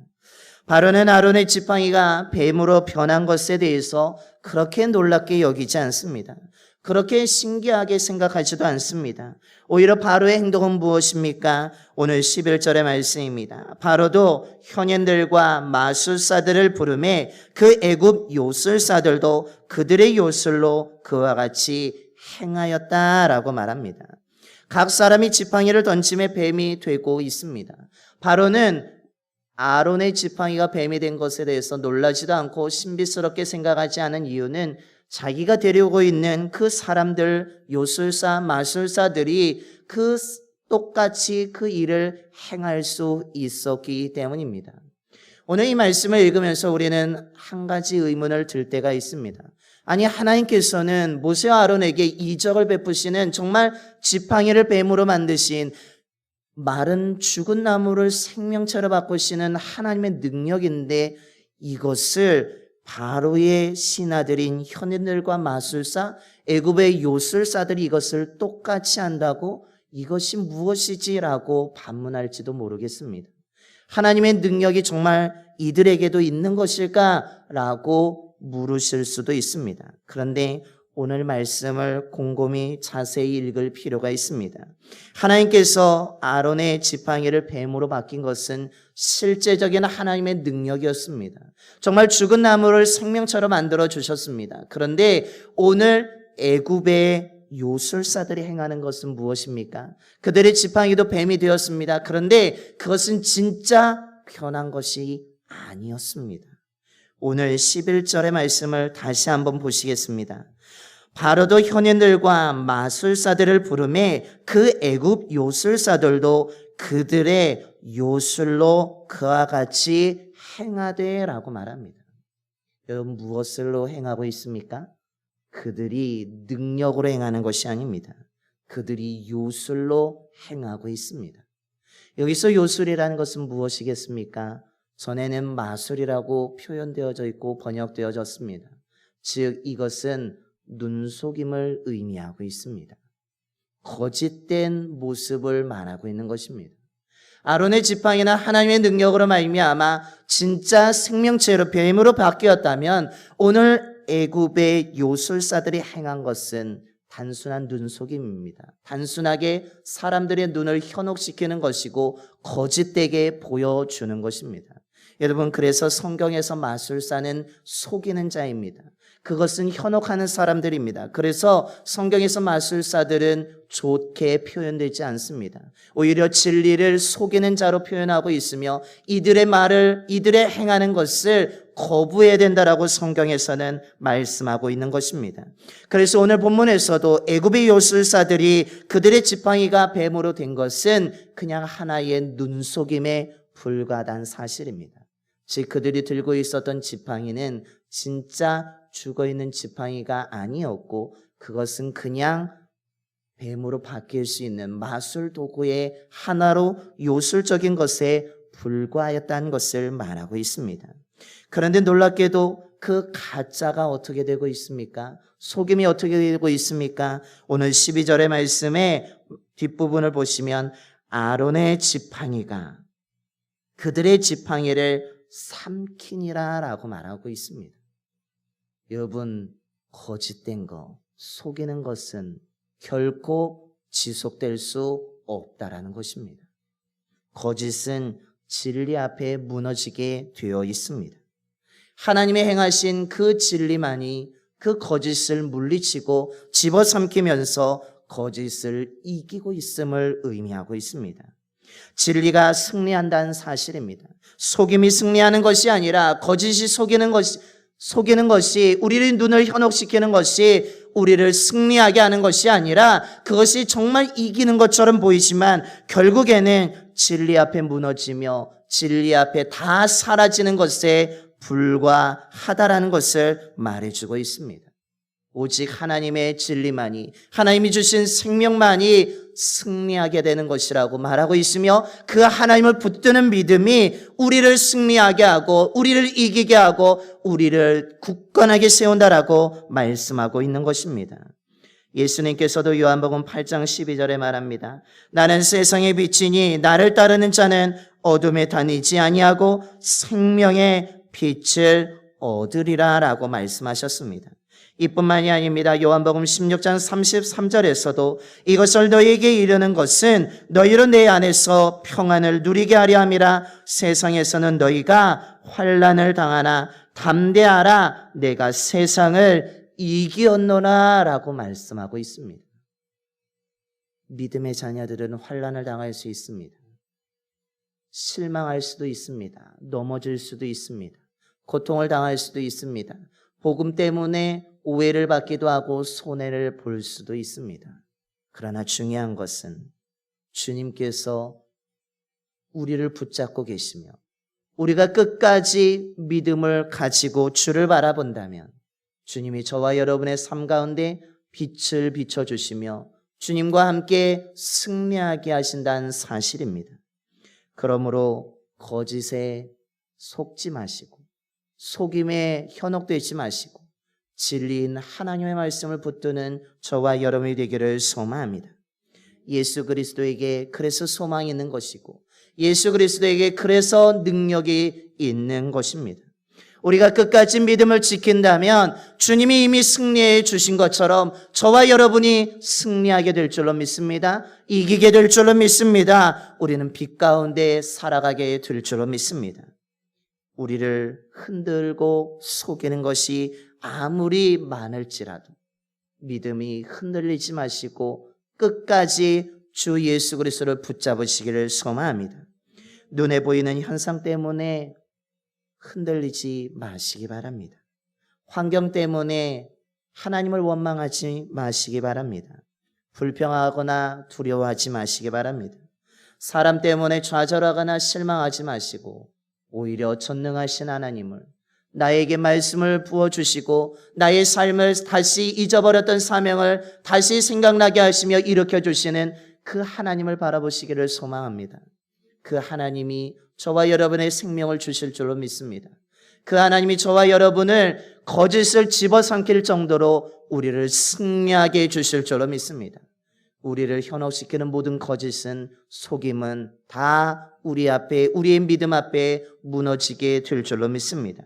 Speaker 1: 바로는 아론의 지팡이가 뱀으로 변한 것에 대해서 그렇게 놀랍게 여기지 않습니다. 그렇게 신기하게 생각하지도 않습니다. 오히려 바로의 행동은 무엇입니까? 오늘 11절의 말씀입니다. 바로도 현인들과 마술사들을 부르매 그 애굽 요술사들도 그들의 요술로 그와 같이 행하였다라고 말합니다. 각 사람이 지팡이를 던짐에 뱀이 되고 있습니다. 바로는 아론의 지팡이가 뱀이 된 것에 대해서 놀라지도 않고 신비스럽게 생각하지 않은 이유는 자기가 데리고 있는 그 사람들, 요술사, 마술사들이 똑같이 그 일을 행할 수 있었기 때문입니다. 오늘 이 말씀을 읽으면서 우리는 한 가지 의문을 들 때가 있습니다. 아니, 하나님께서는 모세와 아론에게 이적을 베푸시는 정말 지팡이를 뱀으로 만드신 마른 죽은 나무를 생명체로 바꾸시는 하나님의 능력인데 이것을 바로의 신하들인 현인들과 마술사, 애굽의 요술사들이 이것을 똑같이 한다고 이것이 무엇이지라고 반문할지도 모르겠습니다. 하나님의 능력이 정말 이들에게도 있는 것일까라고 물으실 수도 있습니다. 그런데 오늘 말씀을 곰곰이 자세히 읽을 필요가 있습니다. 하나님께서 아론의 지팡이를 뱀으로 바뀐 것은 실제적인 하나님의 능력이었습니다. 정말 죽은 나무를 생명처럼 만들어 주셨습니다. 그런데 오늘 애굽의 요술사들이 행하는 것은 무엇입니까? 그들의 지팡이도 뱀이 되었습니다. 그런데 그것은 진짜 변한 것이 아니었습니다. 오늘 11절의 말씀을 다시 한번 보시겠습니다. 바로도 현인들과 마술사들을 부르매 그 애굽 요술사들도 그들의 요술로 그와 같이 행하되라고 말합니다. 여러분, 무엇으로 행하고 있습니까? 그들이 능력으로 행하는 것이 아닙니다. 그들이 요술로 행하고 있습니다. 여기서 요술이라는 것은 무엇이겠습니까? 전에는 마술이라고 표현되어져 있고 번역되어졌습니다. 즉 이것은 눈속임을 의미하고 있습니다. 거짓된 모습을 말하고 있는 것입니다. 아론의 지팡이나 하나님의 능력으로 말미암아 진짜 생명체로 뱀으로 바뀌었다면 오늘 애굽의 요술사들이 행한 것은 단순한 눈속임입니다. 단순하게 사람들의 눈을 현혹시키는 것이고 거짓되게 보여주는 것입니다. 여러분, 그래서 성경에서 마술사는 속이는 자입니다. 그것은 현혹하는 사람들입니다. 그래서 성경에서 마술사들은 좋게 표현되지 않습니다. 오히려 진리를 속이는 자로 표현하고 있으며 이들의 행하는 것을 거부해야 된다라고 성경에서는 말씀하고 있는 것입니다. 그래서 오늘 본문에서도 애굽의 요술사들이 그들의 지팡이가 뱀으로 된 것은 그냥 하나의 눈속임에 불과한 사실입니다. 즉 그들이 들고 있었던 지팡이는 진짜 죽어있는 지팡이가 아니었고 그것은 그냥 뱀으로 바뀔 수 있는 마술 도구의 하나로 요술적인 것에 불과하였다는 것을 말하고 있습니다. 그런데 놀랍게도 그 가짜가 어떻게 되고 있습니까? 속임이 어떻게 되고 있습니까? 오늘 12절의 말씀의 뒷부분을 보시면 아론의 지팡이가 그들의 지팡이를 삼키니라 라고 말하고 있습니다. 여러분, 거짓된 거, 속이는 것은 결코 지속될 수 없다라는 것입니다. 거짓은 진리 앞에 무너지게 되어 있습니다. 하나님의 행하신 그 진리만이 그 거짓을 물리치고 집어삼키면서 거짓을 이기고 있음을 의미하고 있습니다. 진리가 승리한다는 사실입니다. 속임이 승리하는 것이 아니라 거짓이 속이는 것이 우리의 눈을 현혹시키는 것이 우리를 승리하게 하는 것이 아니라 그것이 정말 이기는 것처럼 보이지만 결국에는 진리 앞에 무너지며 진리 앞에 다 사라지는 것에 불과하다라는 것을 말해주고 있습니다. 오직 하나님의 진리만이, 하나님이 주신 생명만이 승리하게 되는 것이라고 말하고 있으며 그 하나님을 붙드는 믿음이 우리를 승리하게 하고 우리를 이기게 하고 우리를 굳건하게 세운다라고 말씀하고 있는 것입니다. 예수님께서도 요한복음 8장 12절에 말합니다. 나는 세상의 빛이니 나를 따르는 자는 어둠에 다니지 아니하고 생명의 빛을 얻으리라 라고 말씀하셨습니다. 이뿐만이 아닙니다. 요한복음 16장 33절에서도 이것을 너희에게 이르는 것은 너희로 내 안에서 평안을 누리게 하려 함이라. 세상에서는 너희가 환난을 당하나 담대하라 내가 세상을 이기었노라 라고 말씀하고 있습니다. 믿음의 자녀들은 환난을 당할 수 있습니다. 실망할 수도 있습니다. 넘어질 수도 있습니다. 고통을 당할 수도 있습니다. 복음 때문에 오해를 받기도 하고 손해를 볼 수도 있습니다. 그러나 중요한 것은 주님께서 우리를 붙잡고 계시며 우리가 끝까지 믿음을 가지고 주를 바라본다면 주님이 저와 여러분의 삶 가운데 빛을 비춰주시며 주님과 함께 승리하게 하신다는 사실입니다. 그러므로 거짓에 속지 마시고 속임에 현혹되지 마시고 진리인 하나님의 말씀을 붙드는 저와 여러분이 되기를 소망합니다. 예수 그리스도에게 그래서 소망이 있는 것이고 예수 그리스도에게 그래서 능력이 있는 것입니다. 우리가 끝까지 믿음을 지킨다면 주님이 이미 승리해 주신 것처럼 저와 여러분이 승리하게 될 줄로 믿습니다. 이기게 될 줄로 믿습니다. 우리는 빛 가운데 살아가게 될 줄로 믿습니다. 우리를 흔들고 속이는 것이 아무리 많을지라도 믿음이 흔들리지 마시고 끝까지 주 예수 그리스도를 붙잡으시기를 소망합니다. 눈에 보이는 현상 때문에 흔들리지 마시기 바랍니다. 환경 때문에 하나님을 원망하지 마시기 바랍니다. 불평하거나 두려워하지 마시기 바랍니다. 사람 때문에 좌절하거나 실망하지 마시고 오히려 전능하신 하나님을 나에게 말씀을 부어주시고 나의 삶을 다시 잊어버렸던 사명을 다시 생각나게 하시며 일으켜주시는 그 하나님을 바라보시기를 소망합니다. 그 하나님이 저와 여러분의 생명을 주실 줄로 믿습니다. 그 하나님이 저와 여러분을 거짓을 집어삼킬 정도로 우리를 승리하게 해주실 줄로 믿습니다. 우리를 현혹시키는 모든 거짓은 속임은 다 우리 앞에 우리의 믿음 앞에 무너지게 될 줄로 믿습니다.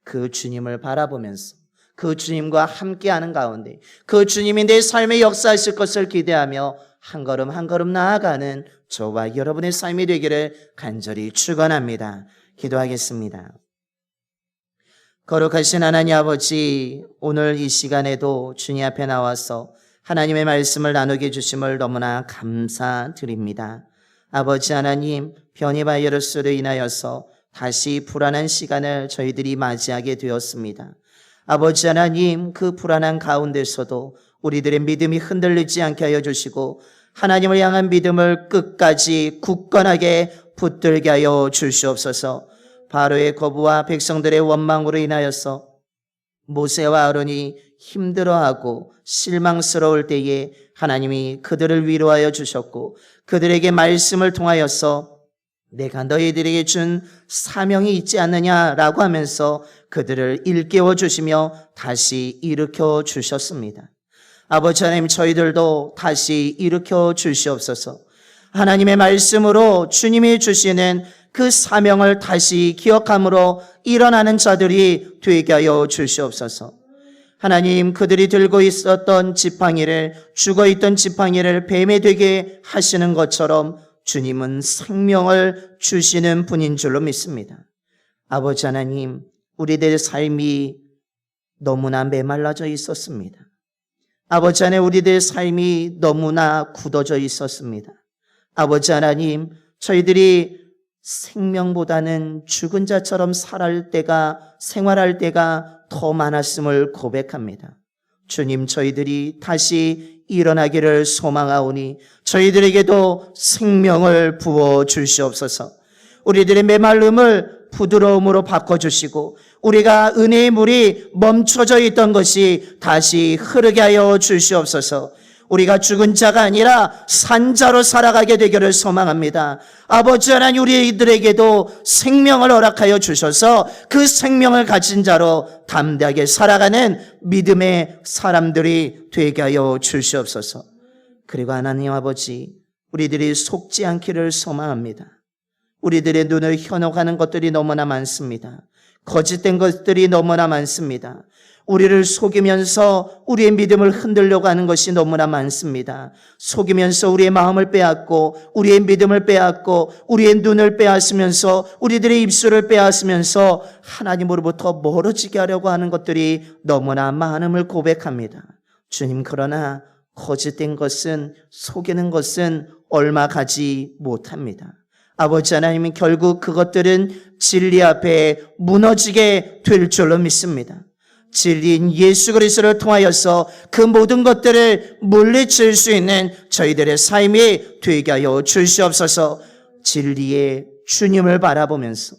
Speaker 1: 그 주님을 바라보면서 그 주님과 함께하는 가운데 그 주님이 내 삶에 역사하실 것을 기대하며 한 걸음 한 걸음 나아가는 저와 여러분의 삶이 되기를 간절히 축원합니다. 기도하겠습니다. 거룩하신 하나님 아버지, 오늘 이 시간에도 주님 앞에 나와서 하나님의 말씀을 나누게 해주심을 너무나 감사드립니다. 아버지 하나님, 변이 바이러스로 인하여서 다시 불안한 시간을 저희들이 맞이하게 되었습니다. 아버지 하나님, 그 불안한 가운데서도 우리들의 믿음이 흔들리지 않게 하여 주시고 하나님을 향한 믿음을 끝까지 굳건하게 붙들게 하여 주시옵소서. 바로의 거부와 백성들의 원망으로 인하여서 모세와 아론이 힘들어하고 실망스러울 때에 하나님이 그들을 위로하여 주셨고 그들에게 말씀을 통하여서 내가 너희들에게 준 사명이 있지 않느냐라고 하면서 그들을 일깨워 주시며 다시 일으켜 주셨습니다. 아버지 하나님, 저희들도 다시 일으켜 주시옵소서. 하나님의 말씀으로 주님이 주시는 그 사명을 다시 기억함으로 일어나는 자들이 되게 하여 주시옵소서. 하나님, 그들이 들고 있었던 지팡이를, 죽어있던 지팡이를 뱀에 되게 하시는 것처럼 주님은 생명을 주시는 분인 줄로 믿습니다. 아버지 하나님, 우리들의 삶이 너무나 메말라져 있었습니다. 아버지 하나님, 우리들의 삶이 너무나 굳어져 있었습니다. 아버지 하나님, 저희들이 생명보다는 죽은 자처럼 생활할 때가 더 많았음을 고백합니다. 주님, 저희들이 다시 일어나기를 소망하오니 저희들에게도 생명을 부어 주시옵소서. 우리들의 메말름을 부드러움으로 바꿔주시고 우리가 은혜의 물이 멈춰져 있던 것이 다시 흐르게 하여 주시옵소서. 우리가 죽은 자가 아니라 산 자로 살아가게 되기를 소망합니다. 아버지 하나님, 우리들에게도 생명을 허락하여 주셔서 그 생명을 가진 자로 담대하게 살아가는 믿음의 사람들이 되게 하여 주시옵소서. 그리고 하나님 아버지, 우리들이 속지 않기를 소망합니다. 우리들의 눈을 현혹하는 것들이 너무나 많습니다. 거짓된 것들이 너무나 많습니다. 우리를 속이면서 우리의 믿음을 흔들려고 하는 것이 너무나 많습니다. 속이면서 우리의 마음을 빼앗고 우리의 믿음을 빼앗고 우리의 눈을 빼앗으면서 우리들의 입술을 빼앗으면서 하나님으로부터 멀어지게 하려고 하는 것들이 너무나 많음을 고백합니다. 주님, 그러나 거짓된 것은, 속이는 것은 얼마 가지 못합니다. 아버지 하나님은 결국 그것들은 진리 앞에 무너지게 될 줄로 믿습니다. 진리인 예수 그리스도를 통하여서 그 모든 것들을 물리칠 수 있는 저희들의 삶이 되게 하여 주시옵소서. 진리의 주님을 바라보면서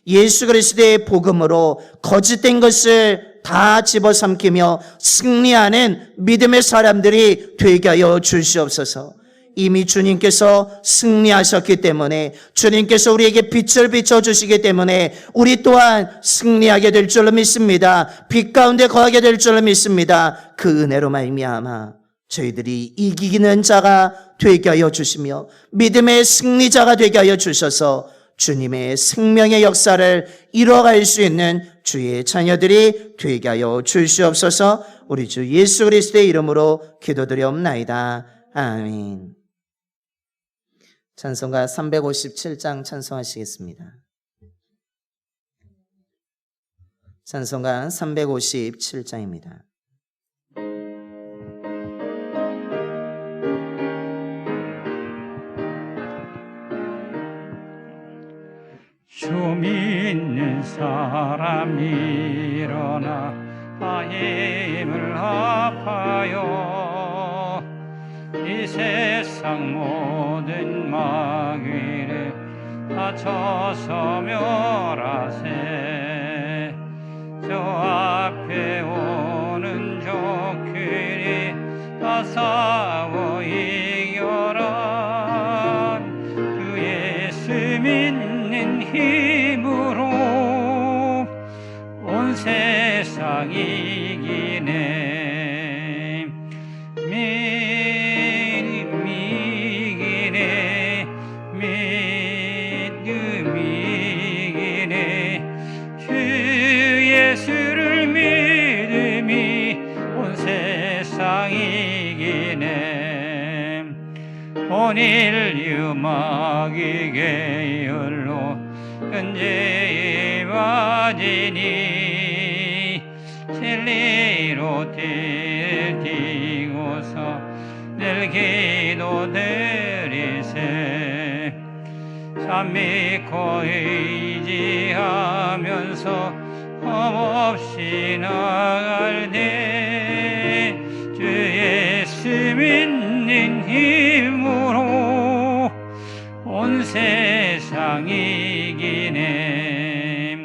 Speaker 1: 예수 그리스도의 복음으로 거짓된 것을 다 집어삼키며 승리하는 믿음의 사람들이 되게 하여 주시옵소서. 이미 주님께서 승리하셨기 때문에, 주님께서 우리에게 빛을 비춰주시기 때문에 우리 또한 승리하게 될 줄로 믿습니다. 빛 가운데 거하게 될 줄로 믿습니다. 그 은혜로 말미암아 저희들이 이기는 자가 되게 하여 주시며 믿음의 승리자가 되게 하여 주셔서 주님의 생명의 역사를 이뤄갈 수 있는 주의 자녀들이 되게 하여 주시옵소서. 우리 주 예수 그리스도의 이름으로 기도드리옵나이다. 아멘. 찬송가 357장 찬송하시겠습니다. 찬송가 357장입니다.
Speaker 2: 주 믿는 사람이 일어나 다 힘을 합하여 이 세상 모든 마귀를 다 쳐서 멸하세. 저 앞에 오는 적들이 다 싸워 이겨라. 주 예수 믿는 힘으로 온 세상 이기네. 예수를 믿음이 온 세상 이기네. 온 인류 마귀 계열로 현재 임하지니 진리로 들티고서 늘 기도드리세. 참 믿고 의지하면서 험없이 나갈 때 주 예수 믿는 힘으로 온 세상 이기네.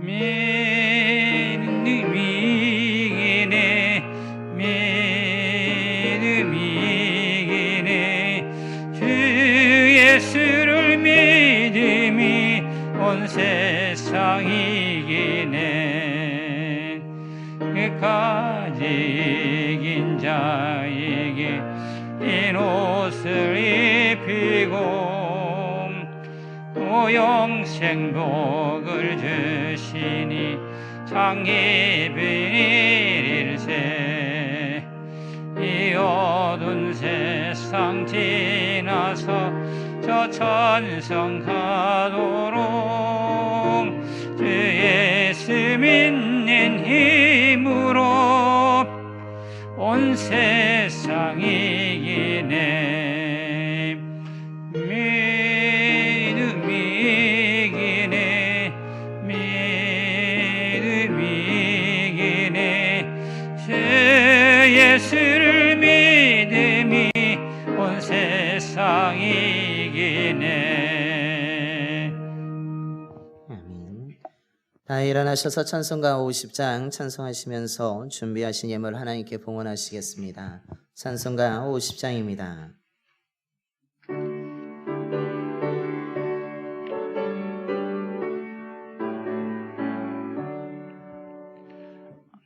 Speaker 2: 믿음 이기네. 믿음 이기네. 주 예수를 믿음이 온 세상 이기네. 끝까지 이긴 자에게 흰 옷을 입히고 또 영생 복을 주시니 장기 비닐일세. 이 어두운 세상 지나서 저 찬송하도록 주 예수 믿는 힘으로 온 세상 이기네. 믿음이 이기네. 믿음이 이기네. 주 예수를 믿음이 온 세상 이기네.
Speaker 1: 아멘. 다 일어나셔서 찬송가 50장 찬송하시면서 준비하신 예물 하나님께 봉헌하시겠습니다. 찬송가 50장입니다.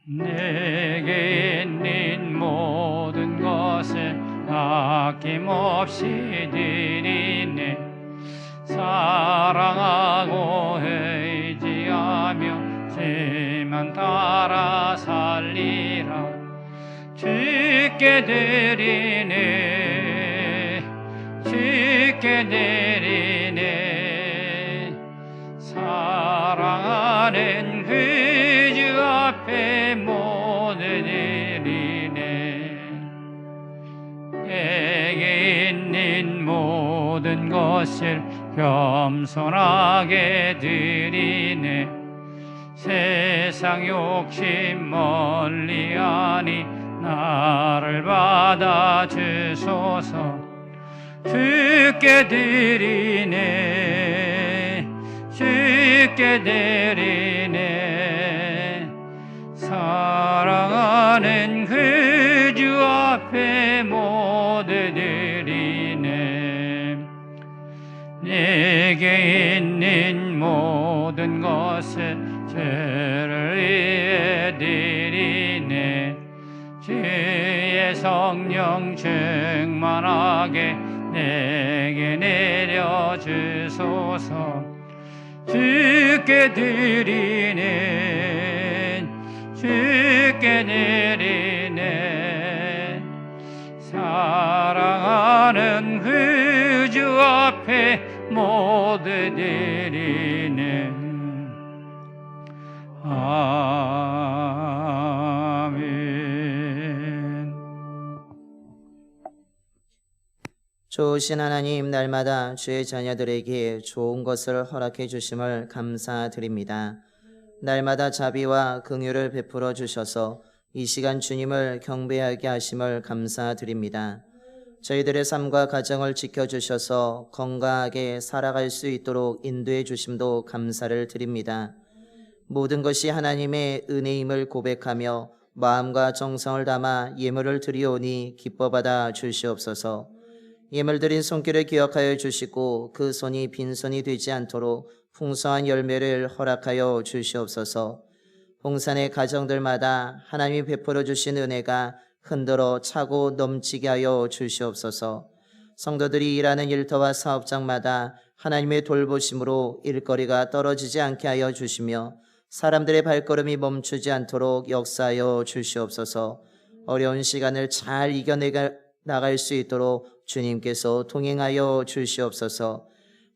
Speaker 2: 내게 있는 모든 것을 아낌없이 드리네. 사랑하고 의지하며 주만 따라 살리라. 주께 드리네. 주께 드리네. 사랑하는 그 주 앞에 모두 드리네. 내게 있는 모든 것을 겸손하게 드리네. 세상 욕심 멀리하니 나를 받아 주소서. 주께 드리네. 주께 드리네. 사랑하는 그 주 앞에 모두 드리네. 내게 있는 모든 것을 주를 위해 드리네. 주의 성령 충만하게 내게 내려주소서. 주께 드리네. 주께 드리네. 사랑하는 그 주 앞에 모두 드리네. 아멘.
Speaker 1: 좋으신 하나님, 날마다 주의 자녀들에게 좋은 것을 허락해 주심을 감사드립니다. 날마다 자비와 긍휼을 베풀어 주셔서 이 시간 주님을 경배하게 하심을 감사드립니다. 저희들의 삶과 가정을 지켜주셔서 건강하게 살아갈 수 있도록 인도해 주심도 감사를 드립니다. 모든 것이 하나님의 은혜임을 고백하며 마음과 정성을 담아 예물을 드리오니 기뻐 받아 주시옵소서. 예물 드린 손길을 기억하여 주시고 그 손이 빈손이 되지 않도록 풍성한 열매를 허락하여 주시옵소서. 봉산의 가정들마다 하나님이 베풀어 주신 은혜가 흔들어 차고 넘치게 하여 주시옵소서. 성도들이 일하는 일터와 사업장마다 하나님의 돌보심으로 일거리가 떨어지지 않게 하여 주시며 사람들의 발걸음이 멈추지 않도록 역사하여 주시옵소서. 어려운 시간을 잘 이겨나갈 수 있도록 주님께서 동행하여 주시옵소서.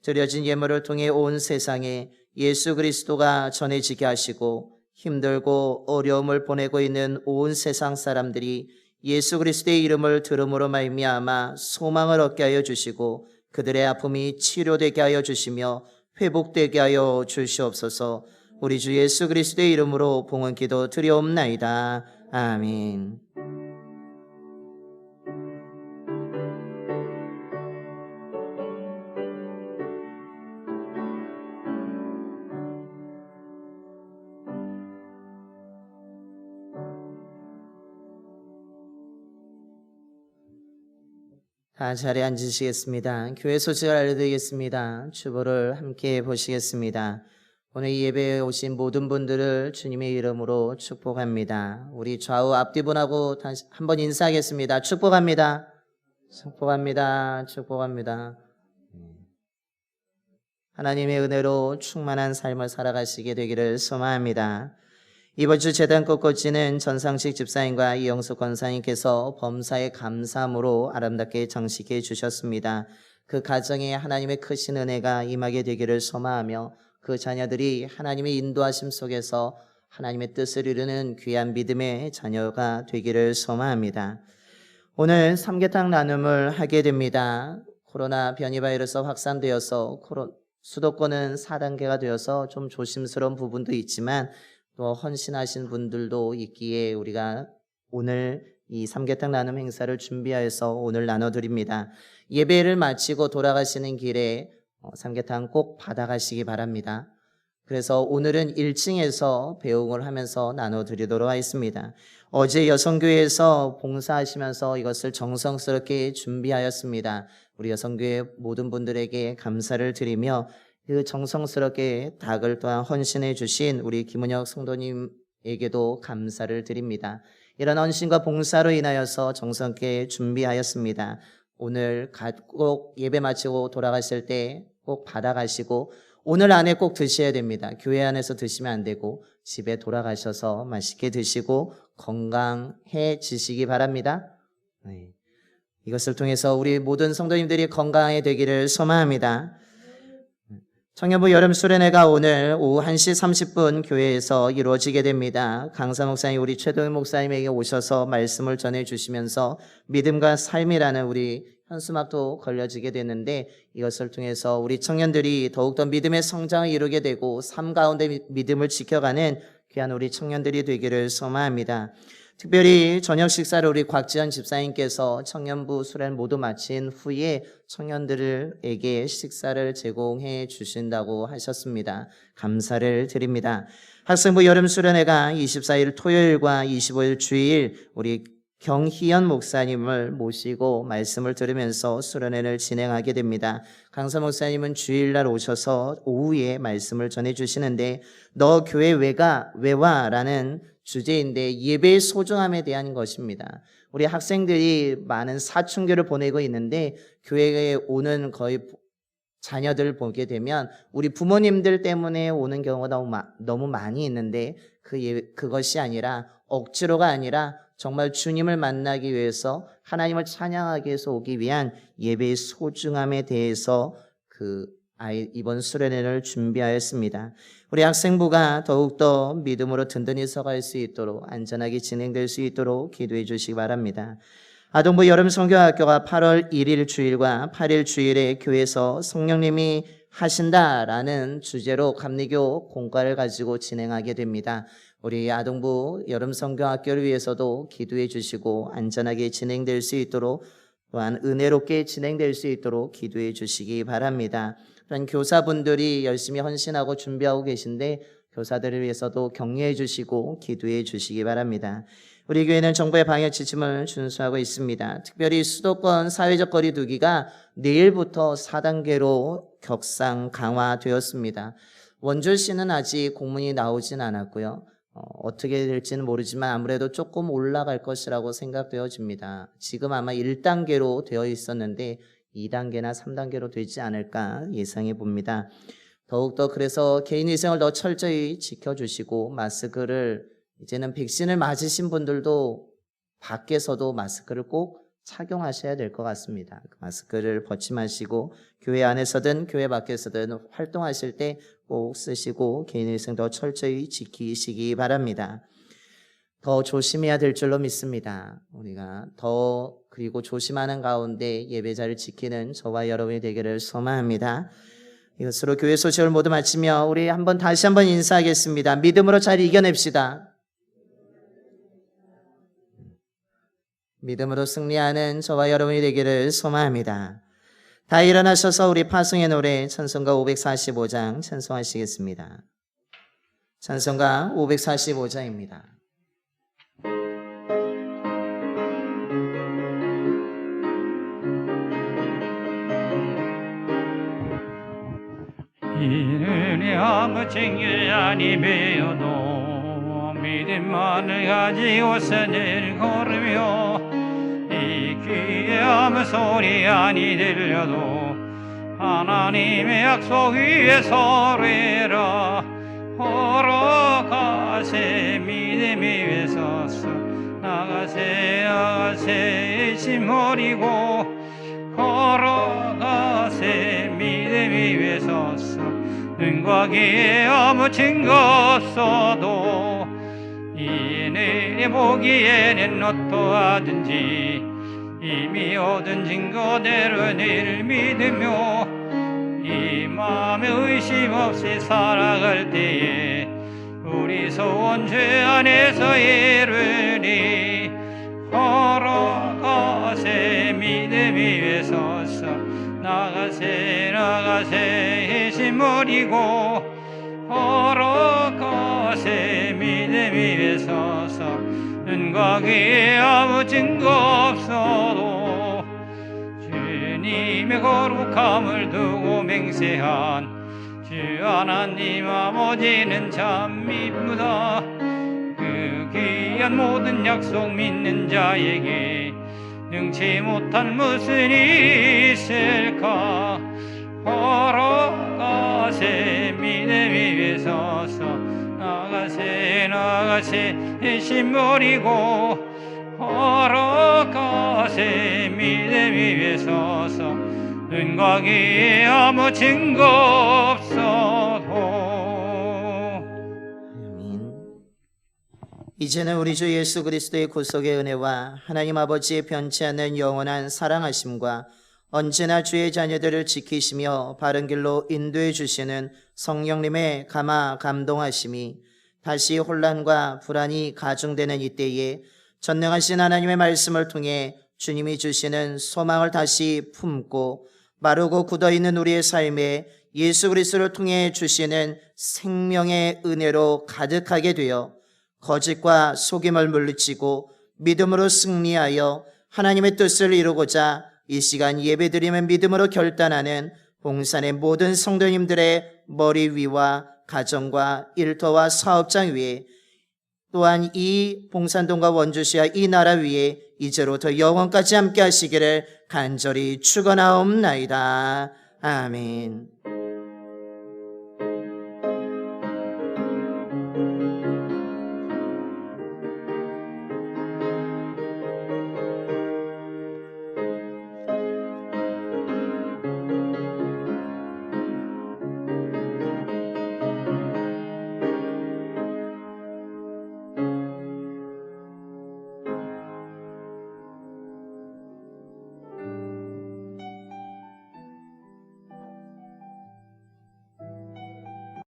Speaker 1: 드려진 예물을 통해 온 세상에 예수 그리스도가 전해지게 하시고 힘들고 어려움을 보내고 있는 온 세상 사람들이 예수 그리스도의 이름을 들음으로 말미암아 소망을 얻게 하여 주시고 그들의 아픔이 치료되게 하여 주시며 회복되게 하여 주시옵소서. 우리 주 예수 그리스도의 이름으로 봉헌 기도 드리옵나이다. 아멘. 다 자리에 앉으시겠습니다. 교회 소식을 알려드리겠습니다. 주보를 함께 보시겠습니다. 오늘 이 예배에 오신 모든 분들을 주님의 이름으로 축복합니다. 우리 좌우 앞뒤분하고 다시 한번 인사하겠습니다. 축복합니다. 축복합니다. 축복합니다. 하나님의 은혜로 충만한 삶을 살아가시게 되기를 소망합니다. 이번 주 제단 꽃꽂이는 전상식 집사님과 이영숙 권사님께서 범사에 감사함으로 아름답게 장식해 주셨습니다. 그 가정에 하나님의 크신 은혜가 임하게 되기를 소망하며 그 자녀들이 하나님의 인도하심 속에서 하나님의 뜻을 이루는 귀한 믿음의 자녀가 되기를 소망합니다. 오늘 삼계탕 나눔을 하게 됩니다. 코로나 변이 바이러스 확산되어서 수도권은 4단계가 되어서 좀 조심스러운 부분도 있지만 또 헌신하신 분들도 있기에 우리가 오늘 이 삼계탕 나눔 행사를 준비하여서 오늘 나눠드립니다. 예배를 마치고 돌아가시는 길에 삼계탕 꼭 받아가시기 바랍니다. 그래서 오늘은 1층에서 배웅을 하면서 나눠드리도록 하겠습니다. 어제 여성교회에서 봉사하시면서 이것을 정성스럽게 준비하였습니다. 우리 여성교회 모든 분들에게 감사를 드리며 그 정성스럽게 닭을 또한 헌신해 주신 우리 김은혁 성도님에게도 감사를 드립니다. 이런 헌신과 봉사로 인하여서 정성있게 준비하였습니다. 오늘 꼭 예배 마치고 돌아가실 때 꼭 받아가시고 오늘 안에 꼭 드셔야 됩니다. 교회 안에서 드시면 안 되고 집에 돌아가셔서 맛있게 드시고 건강해지시기 바랍니다. 네. 이것을 통해서 우리 모든 성도님들이 건강하게 되기를 소망합니다. 청년부 여름 수련회가 오늘 오후 1시 30분 교회에서 이루어지게 됩니다. 강사 목사님, 우리 최동현 목사님에게 오셔서 말씀을 전해주시면서 믿음과 삶이라는 우리 현수막도 걸려지게 되는데 이것을 통해서 우리 청년들이 더욱더 믿음의 성장을 이루게 되고 삶 가운데 믿음을 지켜가는 귀한 우리 청년들이 되기를 소망합니다. 특별히 저녁 식사를 우리 곽지연 집사님께서 청년부 수련 모두 마친 후에 청년들에게 식사를 제공해 주신다고 하셨습니다. 감사를 드립니다. 학생부 여름 수련회가 24일 토요일과 25일 주일 우리 경희연 목사님을 모시고 말씀을 들으면서 수련회를 진행하게 됩니다. 강사 목사님은 주일날 오셔서 오후에 말씀을 전해주시는데 너 교회 왜 와? 라는 주제인데 예배의 소중함에 대한 것입니다. 우리 학생들이 많은 사춘기를 보내고 있는데 교회에 오는 거의 자녀들 보게 되면 우리 부모님들 때문에 오는 경우가 너무 많이 있는데 그것이 아니라 억지로가 아니라 정말 주님을 만나기 위해서 하나님을 찬양하기 위해서 오기 위한 예배의 소중함에 대해서 이번 수련회를 준비하였습니다. 우리 학생부가 더욱더 믿음으로 든든히 서갈 수 있도록 안전하게 진행될 수 있도록 기도해 주시기 바랍니다. 아동부 여름성교학교가 8월 1일 주일과 8일 주일에 교회에서 성령님이 하신다라는 주제로 감리교 공과를 가지고 진행하게 됩니다. 우리 아동부 여름성교학교를 위해서도 기도해 주시고 안전하게 진행될 수 있도록 또한 은혜롭게 진행될 수 있도록 기도해 주시기 바랍니다. 또한 교사분들이 열심히 헌신하고 준비하고 계신데 교사들을 위해서도 격려해 주시고 기도해 주시기 바랍니다. 우리 교회는 정부의 방역 지침을 준수하고 있습니다. 특별히 수도권 사회적 거리 두기가 내일부터 4단계로 격상 강화되었습니다. 원주시는 아직 공문이 나오진 않았고요. 어떻게 될지는 모르지만 아무래도 조금 올라갈 것이라고 생각되어집니다. 지금 아마 1단계로 되어 있었는데 2단계나 3단계로 되지 않을까 예상해 봅니다. 더욱더 그래서 개인위생을 더 철저히 지켜주시고 마스크를 이제는 백신을 맞으신 분들도 밖에서도 마스크를 꼭 착용하셔야 될 것 같습니다. 마스크를 벗지 마시고 교회 안에서든 교회 밖에서든 활동하실 때 꼭 쓰시고 개인위생 더 철저히 지키시기 바랍니다. 더 조심해야 될 줄로 믿습니다. 우리가 더 그리고 조심하는 가운데 예배자를 지키는 저와 여러분이 되기를 소망합니다. 이것으로 교회 소식을 모두 마치며 우리 다시 한번 인사하겠습니다. 믿음으로 잘 이겨냅시다. 믿음으로 승리하는 저와 여러분이 되기를 소망합니다. 다 일어나셔서 우리 파송의 노래 찬송가 545장 찬송하시겠습니다. 찬송가 545장입니다.
Speaker 2: 이른이 아무 챙겨야니 배워도 믿음만을 가지고 선을 걸으며 이 귀에 아무 소리 아니 들려도 하나님의 약속 위에 서리라 걸어가세 믿음 위에 서서 나가세 짐 버리고 걸어가세 위에 서서 눈과 귀에 아무 증거 없어도 이내 보기에는 어떠하든지 이미 얻은 증거대로 늘 믿으며 이 마음에 의심 없이 살아갈 때에 우리 소원 주 안에서 이루니 걸어가세 믿음 위에 서서 나가세 힘 버리고 걸어가세 믿음 위에 서서 눈과 귀에 아무 증거 없어도 주님의 거룩함을 두고 맹세한 주 하나님 아버지는 참 이쁘다. 그 귀한 모든 약속 믿는 자에게 능치 못한 무슨 일이 있을까. 걸어가세 믿음 위에 서서 나가세 힘 버리고 걸어가세 믿음 위에 서서 눈과 귀에 아무 증거 없어도.
Speaker 1: 아멘. 이제는 우리 주 예수 그리스도의 구속의 은혜와 하나님 아버지의 변치 않는 영원한 사랑하심과 언제나 주의 자녀들을 지키시며 바른 길로 인도해 주시는 성령님의 감화 감동하심이 다시 혼란과 불안이 가중되는 이때에 전능하신 하나님의 말씀을 통해 주님이 주시는 소망을 다시 품고 마르고 굳어있는 우리의 삶에 예수 그리스도를 통해 주시는 생명의 은혜로 가득하게 되어 거짓과 속임을 물리치고 믿음으로 승리하여 하나님의 뜻을 이루고자 이 시간 예배드리면 믿음으로 결단하는 봉산의 모든 성도님들의 머리 위와 가정과 일터와 사업장 위에 또한 이 봉산동과 원주시와 이 나라 위에 이제로부터 영원까지 함께 하시기를 간절히 축원하옵나이다. 아멘.